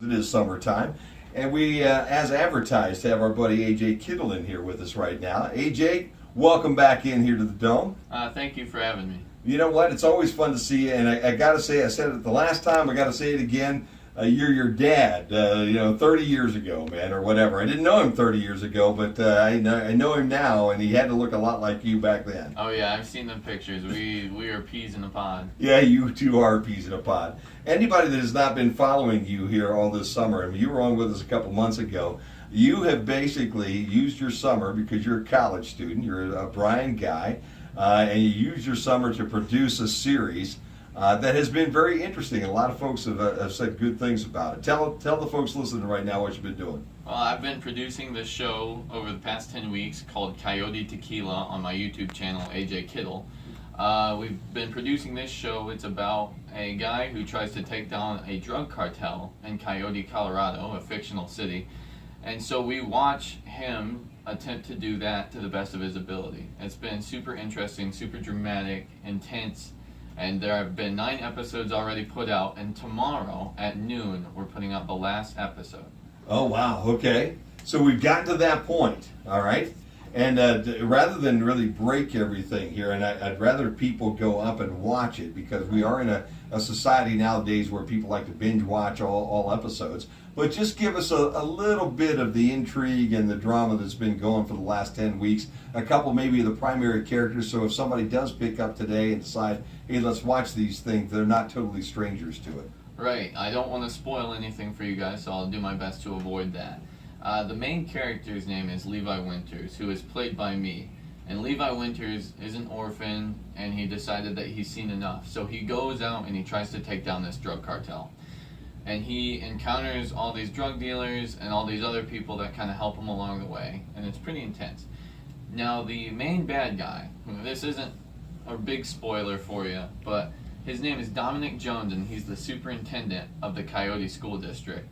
It is summertime, and we, as advertised, have our buddy AJ Kittle in here with us right now. AJ, welcome back in here to the Dome. Thank you for having me. You know what? It's always fun to see you, and I got to say, I said it the last time, I got to say it again. You're your dad, 30 years ago, man, or whatever. I didn't know him 30 years ago, but I know him now, and he had to look a lot like you back then. Oh yeah, I've seen them pictures. We are peas in a pod. Yeah, you two are peas in a pod. Anybody that has not been following you here all this summer, I mean, you were on with us a couple months ago. You have basically used your summer, because you're a college student, you're a Bryan guy, and you used your summer to produce a series that has been very interesting. A lot of folks have said good things about it. Tell the folks listening right now what you've been doing. Well, I've been producing this show over the past 10 weeks called Coyote Tequila on my YouTube channel, AJ Kittle. We've been producing this show. It's about a guy who tries to take down a drug cartel in Coyote, Colorado, a fictional city. And so we watch him attempt to do that to the best of his ability. It's been super interesting, super dramatic, intense. And there have been 9 episodes already put out, and tomorrow at noon we're putting out the last episode. Oh, wow, okay. So we've gotten to that point, all right? And rather than really break everything here, and I'd rather people go up and watch it, because we are in a society nowadays where people like to binge watch all episodes. But just give us a little bit of the intrigue and the drama that's been going for the last 10 weeks. A couple maybe of the primary characters, so if somebody does pick up today and decide, hey, let's watch these things, they're not totally strangers to it. Right. I don't want to spoil anything for you guys, so I'll do my best to avoid that. The main character's name is Levi Winters, who is played by me. And Levi Winters is an orphan, and he decided that he's seen enough. So he goes out and he tries to take down this drug cartel. And he encounters all these drug dealers and all these other people that kind of help him along the way. And it's pretty intense. Now, the main bad guy, this isn't a big spoiler for you, but his name is Dominic Jones, and he's the superintendent of the Coyote School District.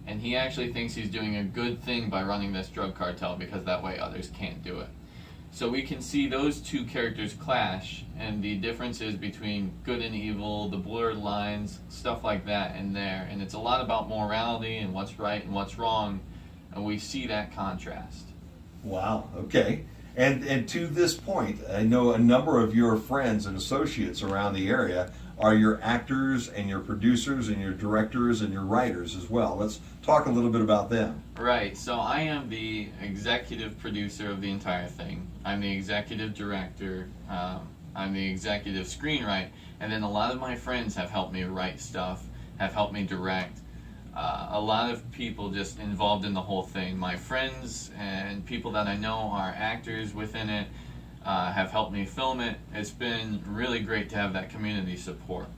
And he actually thinks he's doing a good thing by running this drug cartel, because that way others can't do it. So we can see those two characters clash, and the differences between good and evil, the blurred lines, stuff like that in there. And it's a lot about morality and what's right and what's wrong, and we see that contrast. Wow, okay. And to this point, I know a number of your friends and associates around the area are your actors and your producers and your directors and your writers as well. Let's talk a little bit about them. Right, so I am the executive producer of the entire thing. I'm the executive director, I'm the executive screenwriter, and then a lot of my friends have helped me write stuff, have helped me direct. A lot of people just involved in the whole thing. My friends and people that I know are actors within it, have helped me film it. It's been really great to have that community support.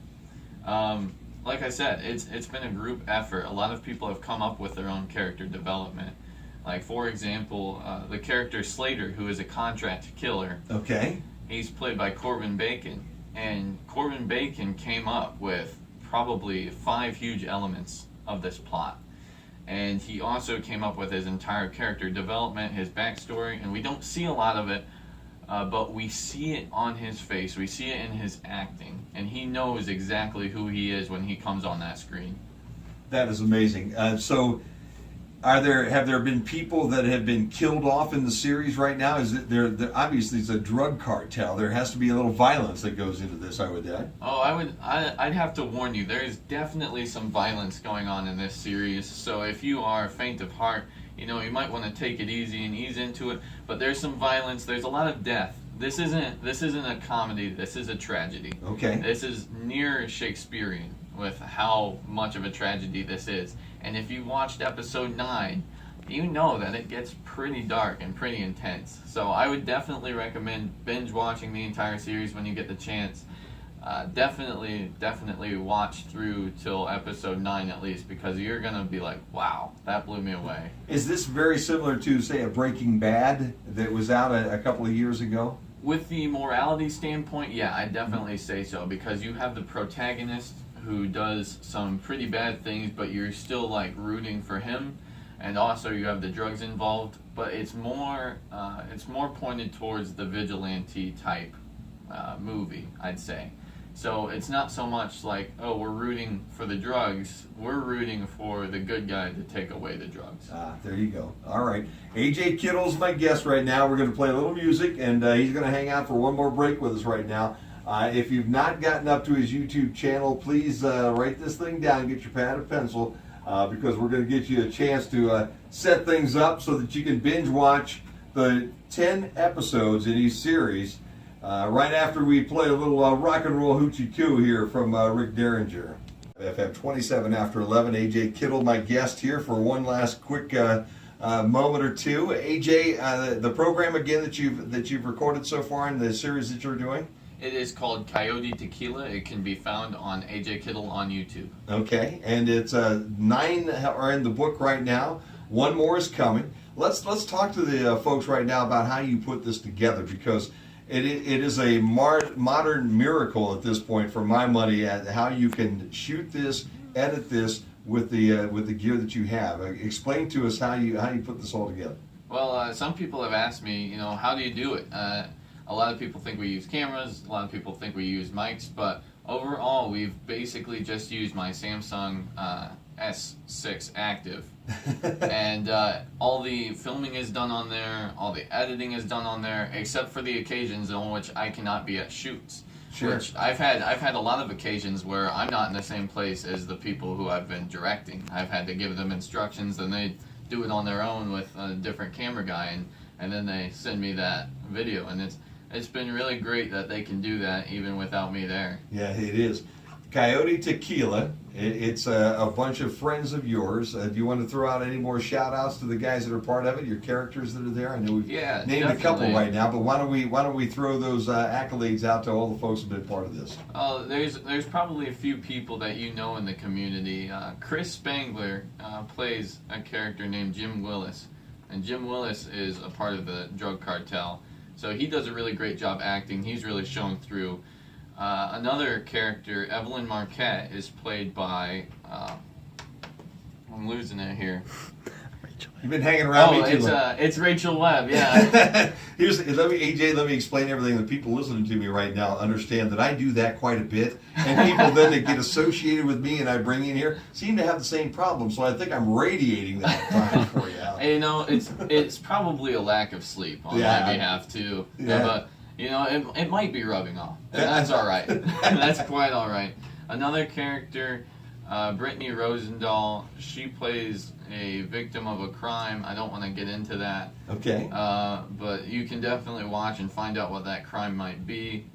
Like I said, it's been a group effort. A lot of people have come up with their own character development. Like, for example, the character Slater, who is a contract killer. Okay. He's played by Corbin Bacon. And Corbin Bacon came up with probably 5 huge elements of this plot. And he also came up with his entire character development, his backstory, and we don't see a lot of it, but we see it on his face, we see it in his acting, and he knows exactly who he is when he comes on that screen. That is amazing. So have there been people that have been killed off in the series right now? Is it there obviously it's a drug cartel. There has to be a little violence that goes into this, I would add. Oh, I'd have to warn you, there's definitely some violence going on in this series, so if you are faint of heart, you might want to take it easy and ease into it, but there's some violence, there's a lot of death. This isn't a comedy, this is a tragedy. Okay. This is near Shakespearean with how much of a tragedy this is. And if you watched episode 9, you know that it gets pretty dark and pretty intense. So I would definitely recommend binge watching the entire series when you get the chance. Definitely watch through till episode 9 at least, because you're going to be like, wow, that blew me away. Is this very similar to, say, a Breaking Bad that was out a couple of years ago? With the morality standpoint, yeah, I definitely say so, because you have the protagonist who does some pretty bad things, but you're still like rooting for him, and also you have the drugs involved, but it's more pointed towards the vigilante type movie, I'd say. So it's not so much like, oh, we're rooting for the drugs. We're rooting for the good guy to take away the drugs. There you go. All right. AJ Kittle's my guest right now. We're going to play a little music, and he's going to hang out for one more break with us right now. If you've not gotten up to his YouTube channel, please write this thing down, get your pad and pencil, because we're going to get you a chance to set things up so that you can binge watch the 10 episodes in each series right after we play a little rock and roll hoochie coo here from Rick Derringer. FM 27 after 11. AJ Kittle, my guest here for one last quick moment or two. AJ, the program again that you've recorded so far in the series that you're doing? It is called Coyote Tequila. It can be found on AJ Kittle on YouTube. Okay, and it's 9 are in the book right now. One more is coming. Let's talk to the folks right now about how you put this together, because it is a modern miracle at this point, for my money, at how you can shoot this, edit this with the gear that you have. Explain to us how you put this all together. Well, some people have asked me, how do you do it? A lot of people think we use cameras, a lot of people think we use mics, but overall we've basically just used my Samsung S6 Active. And all the filming is done on there, all the editing is done on there, except for the occasions on which I cannot be at shoots. Sure. Which I've had a lot of occasions where I'm not in the same place as the people who I've been directing. I've had to give them instructions, and they do it on their own with a different camera guy, and then they send me that video, and it's been really great that they can do that even without me there. Yeah, it is. Coyote Tequila, it's a bunch of friends of yours. Do you want to throw out any more shout outs to the guys that are part of it, your characters that are there? I know we've named definitely a couple right now, but why don't we throw those accolades out to all the folks who've been part of this? There's probably a few people that you know in the community. Chris Spangler plays a character named Jim Willis, and Jim Willis is a part of the drug cartel. So he does a really great job acting. He's really shown through. Another character, Evelyn Marquette, is played by, I'm losing it here. You've been hanging around me too long. It's Rachel Webb, yeah. Let me explain everything. The people listening to me right now understand that I do that quite a bit, and people then that get associated with me and I bring in here seem to have the same problem. So I think I'm radiating that time for you. It's probably a lack of sleep on my behalf too. Yeah. But it might be rubbing off. And that's all right. That's quite all right. Another character, Brittany Rosendahl, she plays a victim of a crime. I don't want to get into that. Okay. But you can definitely watch and find out what that crime might be.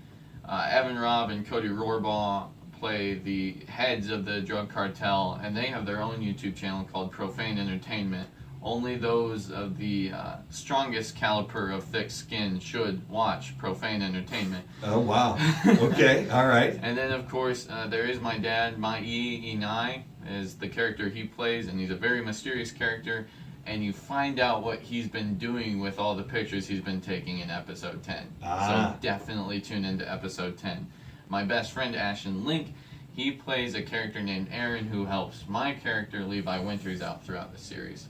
Evan Robb and Cody Rohrbaugh play the heads of the drug cartel, and they have their own YouTube channel called Profane Entertainment. Only those of the strongest caliber of thick skin should watch Profane Entertainment. Oh, wow. Okay, all right. And then, of course, there is my dad, Enai, is the character he plays, and he's a very mysterious character, and you find out what he's been doing with all the pictures he's been taking in episode 10. So definitely tune into episode 10. My best friend, Ashton, he plays a character named Aaron, who helps my character, Levi Winters, out throughout the series.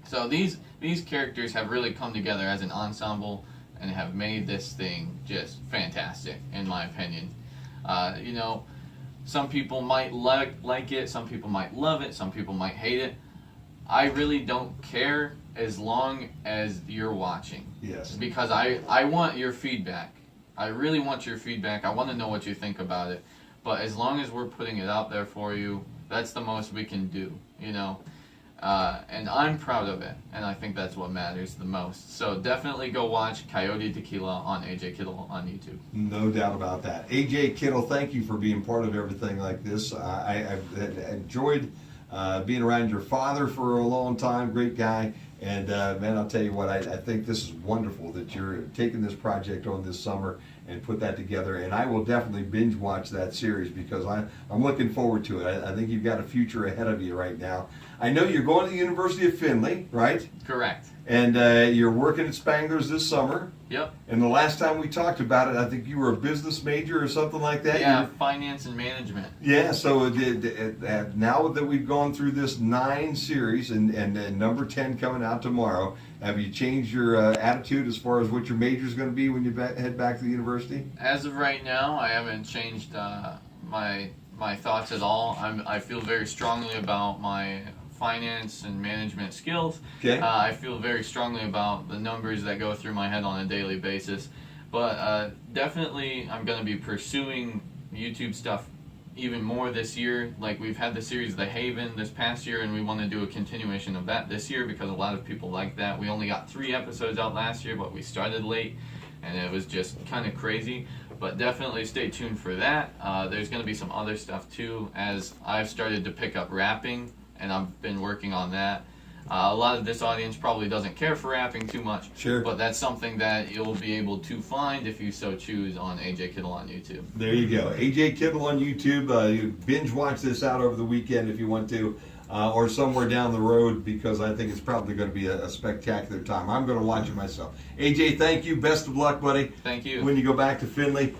So these characters have really come together as an ensemble and have made this thing just fantastic, in my opinion. Some people might like it, some people might love it, some people might hate it. I really don't care as long as you're watching. Yes. Because I want your feedback. I really want your feedback. I want to know what you think about it. But as long as we're putting it out there for you, that's the most we can do, and I'm proud of it, and I think that's what matters the most. So definitely go watch Coyote Tequila on AJ Kittle on YouTube. No doubt about that. AJ Kittle, thank you for being part of everything like this. I've enjoyed being around your father for a long time. Great guy. And man, I'll tell you what, I think this is wonderful that you're taking this project on this summer and put that together. And I will definitely binge watch that series because I'm looking forward to it. I think you've got a future ahead of you right now. I know you're going to the University of Findlay, right? Correct. And you're working at Spangler's this summer. Yep. And the last time we talked about it, I think you were a business major or something like that. Yeah, finance and management. Yeah, so now that we've gone through this 9 series and number 10 coming out tomorrow, have you changed your attitude as far as what your major is going to be when you head back to the university? University? As of right now, I haven't changed my thoughts at all. I feel very strongly about my finance and management skills. Okay. I feel very strongly about the numbers that go through my head on a daily basis. But definitely, I'm going to be pursuing YouTube stuff even more this year. Like, we've had the series The Haven this past year, and we want to do a continuation of that this year because a lot of people like that. We only got 3 episodes out last year, but we started late, and it was just kind of crazy. But definitely stay tuned for that. There's going to be some other stuff too, as I've started to pick up rapping, and I've been working on that. A lot of this audience probably doesn't care for rapping too much, Sure. but that's something that you'll be able to find if you so choose on AJ Kittle on YouTube. There you go. AJ Kittle on YouTube. You binge watch this out over the weekend if you want to, or somewhere down the road, because I think it's probably going to be a spectacular time. I'm going to watch it myself. AJ, thank you. Best of luck, buddy. Thank you. When you go back to Findlay.